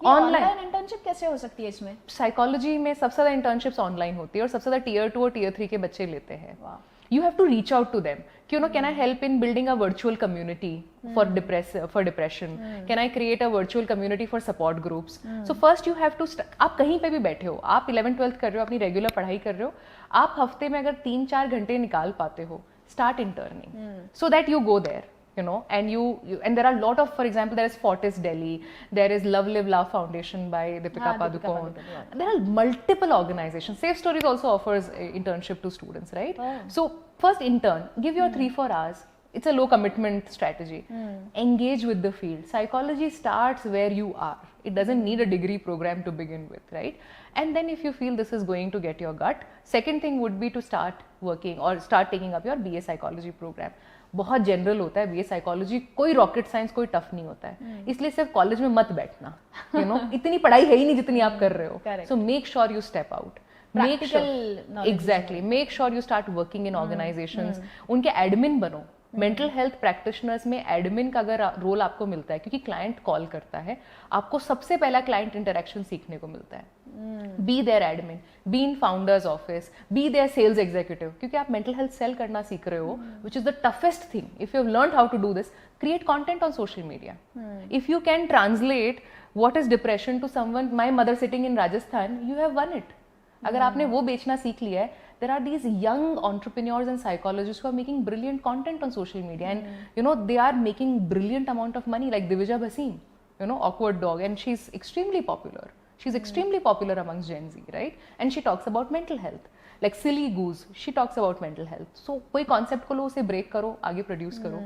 Online internship कैसे हो सकती है इसमें? साइकोलॉजी में सबसे ज्यादा इंटर्नशिप्स ऑनलाइन होती है और सबसे ज्यादा टीयर 2 और टीयर 3 के बच्चे लेते हैं. You have to reach out to them. You know, can I help in building a virtual community for depression? Can I create a virtual community for support groups? So first you have to आप कहीं पे भी बैठे हो, आप 11th 12th कर रहे हो, अपनी रेगुलर पढ़ाई कर रहे हो, आप हफ्ते में अगर 3-4 घंटे निकाल पाते हो, start interning so that you go there. You know, and you and there are a lot of, for example, there is Fortis Delhi, there is Love Live Love Foundation by Deepika Padukone. There are multiple organizations. Safe Stories also offers internship to students, right? So first intern, give your 3-4 hours. It's a low commitment strategy. Engage with the field. Psychology starts where you are. It doesn't need a degree program to begin with, right? And then if you feel this is going to get your gut, second thing would be to start working or start taking up your BA psychology program. बहुत general होता है BA psychology, कोई rocket science, कोई tough नहीं होता है, इसलिए सिर्फ कॉलेज में मत बैठना. यू नो, इतनी पढ़ाई है ही नहीं जितनी आप कर रहे हो. So make sure you step out, exactly, make sure you start working in organisations, उनके एडमिन बनो. मेंटल हेल्थ प्रैक्टिशनर्स में एडमिन का अगर रोल आपको मिलता है, क्योंकि क्लाइंट कॉल करता है, आपको सबसे पहला क्लाइंट इंटरेक्शन सीखने को मिलता है. Be their admin, be in founders office, be their sales executive, क्योंकि आप मेंटल हेल्थ सेल करना सीख रहे हो, which is the toughest thing. If you have learned how to do this, create content on social media. If you can translate what is depression to someone, my mother sitting in Rajasthan, you have won it. अगर आपने वो बेचना सीख लिया है, there are these young entrepreneurs and psychologists who are making brilliant content on social media, and you know, they are making brilliant amount of money, like Divija Bhasin, you know, Awkward Dog, and she's extremely popular. She's extremely popular amongst Gen Z, right? And she talks about mental health. Like Silly Goose, she talks about mental health. So कोई concept को लो, उसे break करो, आगे produce करो,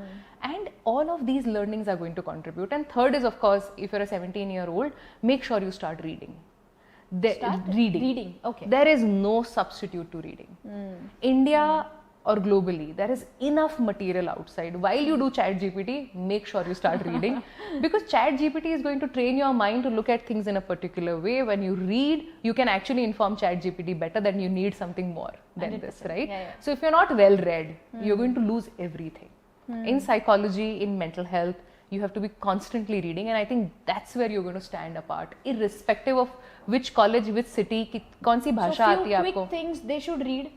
and all of these learnings are going to contribute. And third is, of course, if you're a 17-year-old, make sure you start reading. Reading. Okay. There is no substitute to reading. India or globally, there is enough material outside. While you do ChatGPT, make sure you start reading, because ChatGPT is going to train your mind to look at things in a particular way. When you read, you can actually inform ChatGPT better than you need something more than 100%. This, right? Yeah. So if you're not well read, you're going to lose everything. In psychology, in mental health, you have to be constantly reading, and I think that's where you're going to stand apart, irrespective of which college, which city, कौन सी भाषा आती है आपको. Quick things they should read.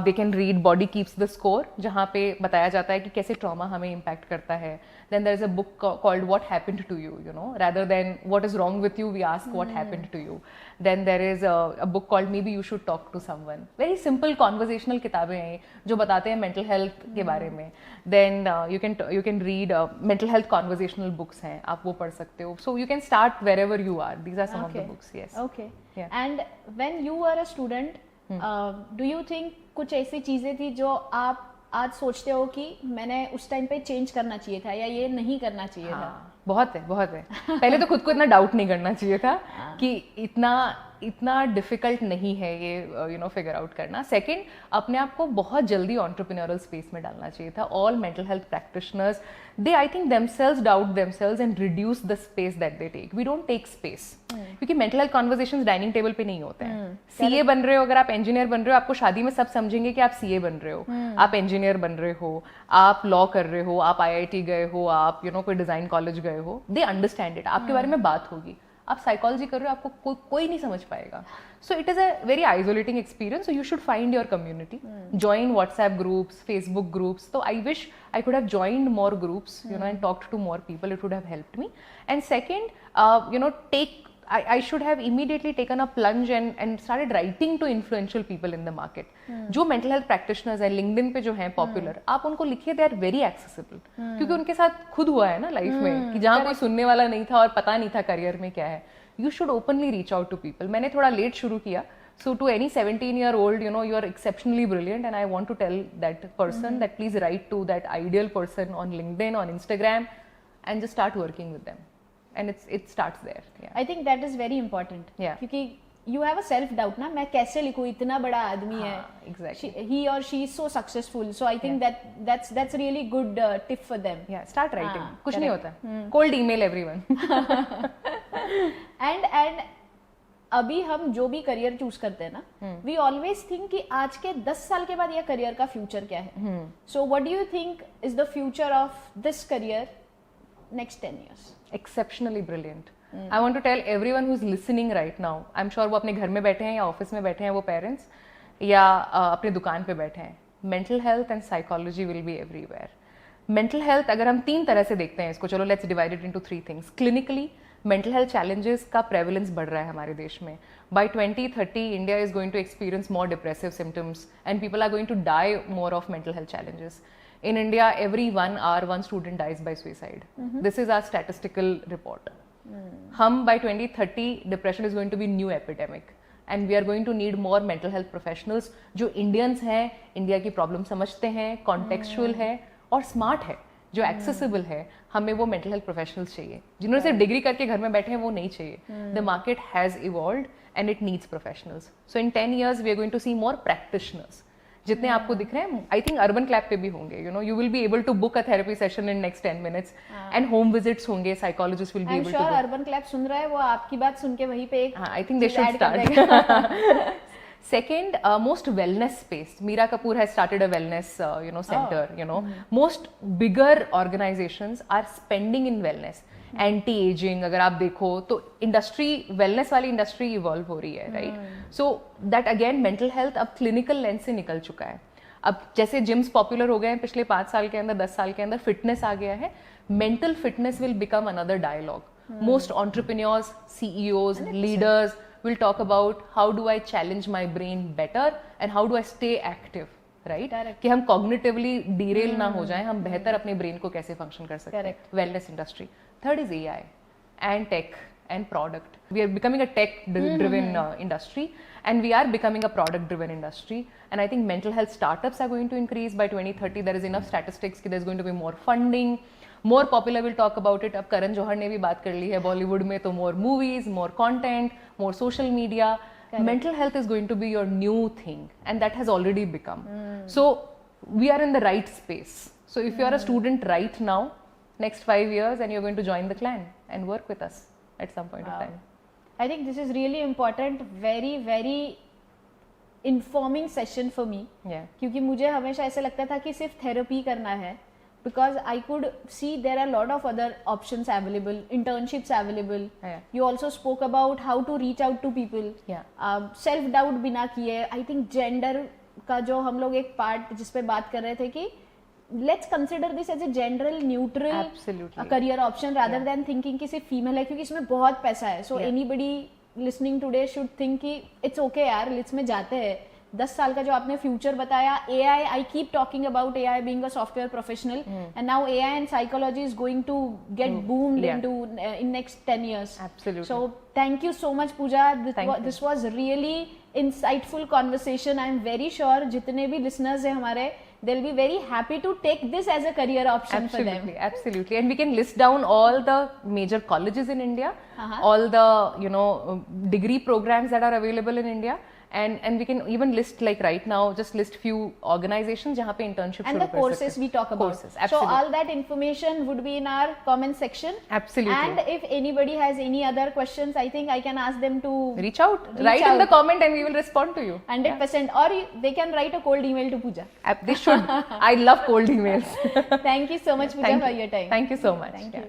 They can read Body Keeps the Score, जहाँ पे बताया जाता है कि कैसे ट्रॉमा हमें इम्पैक्ट करता है. Then there is a book called What Happened to You, you know, rather than what is wrong with you, we ask what happened to you. Then there is a book called Maybe You Should Talk to Someone. Very simple conversational किताबें हैं जो बताते हैं mental health के बारे में. Then you can read mental health conversational books हैं, आप वो पढ़ सकते हो. So you can start wherever you are. These are some of the books. Yes. Okay. Yeah. And when you were a student, do you think कुछ ऐसी चीजें थी जो आप आज सोचते हो कि मैंने उस टाइम पे चेंज करना चाहिए था या ये नहीं करना चाहिए था? बहुत है. पहले तो खुद को इतना डाउट नहीं करना चाहिए था कि इतना डिफिकल्ट नहीं है ये, यू नो, फिगर आउट करना. सेकंड, अपने आप को बहुत जल्दी एंटरप्रेन्योरल स्पेस में डालना चाहिए था. All mental health practitioners, they I think themselves doubt themselves and reduce the space that they take. We don't take space, क्योंकि mental health conversations dining table पे नहीं होते हैं. सीए बन रहे हो, अगर आप इंजीनियर बन रहे हो, आपको शादी में सब समझेंगे कि आप सीए बन रहे हो, आप इंजीनियर बन रहे हो, आप लॉ कर रहे हो, आप आईआईटी गए हो, आप यू नो कोई डिजाइन कॉलेज गए हो. दे अंडरस्टैंड इट, आपके बारे में बात होगी. आप साइकोलॉजी कर रहे हो, आपको कोई नहीं समझ पाएगा. So it is a very isolating experience. So you should find your community, join WhatsApp groups, Facebook groups. तो I wish I could have joined more groups, you know, and talked to more people. It would have helped me. And second, you know, I should have immediately taken a plunge and started writing to influential people in the market. जो mental health practitioners हैं, LinkedIn पे जो हैं popular, आप उनको लिखिए, they are very accessible. क्योंकि उनके साथ खुद हुआ है ना लाइफ में कि जहाँ कोई सुनने वाला नहीं था और पता नहीं था करियर में क्या है. You should openly reach out to people. मैंने थोड़ा लेट शुरू किया. So to any 17-year-old, you know, you are exceptionally brilliant, and I want to tell that person that please write to that ideal person on LinkedIn, on Instagram, and just start working with them. and it starts there. Yeah. I think that is very important. Yeah. क्योंकि you have a self doubt ना, मैं कैसे लिखूं, इतना बड़ा आदमी है, exactly. he or she is so successful, so I think that's really good tip for them. Yeah, start writing. कुछ नहीं होता, cold email everyone. and अभी हम जो भी करियर चूज करते हैं ना, वी ऑलवेज थिंक कि आज के 10 साल के बाद ये करियर का फ्यूचर क्या है. So what do you think is the future of this career next 10 years? Exceptionally brilliant. I want to tell everyone who's listening right now, I'm sure वो अपने घर में बैठे हैं या ऑफिस में बैठे हैं वो पेरेंट्स, या अपने दुकान पे बैठे हैं, mental health and psychology will be everywhere. Mental health अगर हम 3 तरह से देखते हैं इसको, चलो let's divide it into 3 things. Clinically mental health challenges का प्रेवलेंस बढ़ रहा है हमारे देश में. By 2030 India is going to experience more depressive symptoms and people are going to die more of mental health challenges. In India, every 1 hour, one student dies by suicide. This is our statistical report. हम by 2030, depression is going to be new epidemic. And we are going to need more mental health professionals जो Indians हैं, India की problem समझते हैं, contextual है और smart है, जो accessible है. हमें वो mental health professionals चाहिए. जिन्होंने सिर्फ डिग्री करके घर में बैठे हैं वो नहीं चाहिए. The market has evolved and it needs professionals. So in 10 years, we are going to see more practitioners. जितने आपको दिख रहे हैं, आई थिंक अर्बन क्लैब पे भी होंगे. You know, you will be able to book a therapy session in next 10 minutes and home visits होंगे, psychologist will be able to. I am sure urban clap सुन रहा है, वो आपकी बात सुन के वहीं पे एक, आई think they should start. Second, most wellness space. Meera Kapoor has started a wellness, center. Most bigger organizations are spending in wellness. Anti ageing अगर आप देखो तो इंडस्ट्री, वेलनेस वाली इंडस्ट्री इवॉल्व हो रही है, right. So that again mental health अब clinical lens से निकल चुका है. अब जैसे जिम्स पॉपुलर हो गए हैं पिछले 5 साल के अंदर, 10 साल के अंदर फिटनेस आ गया है. Mental fitness will become another dialogue. Most entrepreneurs, CEOs, leaders will talk about how do I challenge my brain better and how do I stay active, right? कि हम cognitively derail ना हो जाएं, हम बेहतर अपने brain को कैसे function कर सकते हैं. Wellness industry. Third is AI and tech and product. We are becoming a tech driven industry and we are becoming a product driven industry, and I think mental health startups are going to increase by 2030. There is enough statistics कि there's going to be more funding, more popular, we'll talk about it. अब करण जौहर ने भी बात कर ली है बॉलीवुड में, तो more movies, more content, more social media. Mental health is going to be your new thing and that has already become. So we are in the right space. So if you are a student right now, next 5 years, and you're going to join the clan and work with us at some point of time. I think this is really important, very very informing session for me. Yeah. क्योंकि मुझे हमेशा ऐसा लगता था कि सिर्फ therapy करना है, because I could see there are a lot of other options available, internships available. Yeah. You also spoke about how to reach out to people. Yeah. Self doubt बिना किए. I think gender का जो हम लोग एक part जिस पे बात कर रहे थे कि let's consider this as a general neutral career option rather than thinking कि सिर्फ फीमेल है, क्योंकि इसमें बहुत पैसा है. So anybody listening today should think कि it's okay यार, इसमें जाते हैं. 10 साल का जो आपने फ्यूचर बताया, AI, I keep talking about AI being a software professional, and now AI and psychology is going to get boomed into in next 10 years. Absolutely. So thank you so much, Pooja. This was really insightful conversation. I am very sure जितने भी listeners हैं हमारे, they'll be very happy to take this as a career option for them. Absolutely. And we can list down all the major colleges in India, all the degree programs that are available in India, and we can even list, like right now, just list few organizations जहाँ पे internships and the courses we talk about. Courses, absolutely. So all that information would be in our comment section. Absolutely. And if anybody has any other questions, I think I can ask them to reach out. Write in the comment and we will respond to you. 100%. Or they can write a cold email to Pooja. They should. I love cold emails. Thank you so much, Pooja, for your time. Thank you so much. Thank you.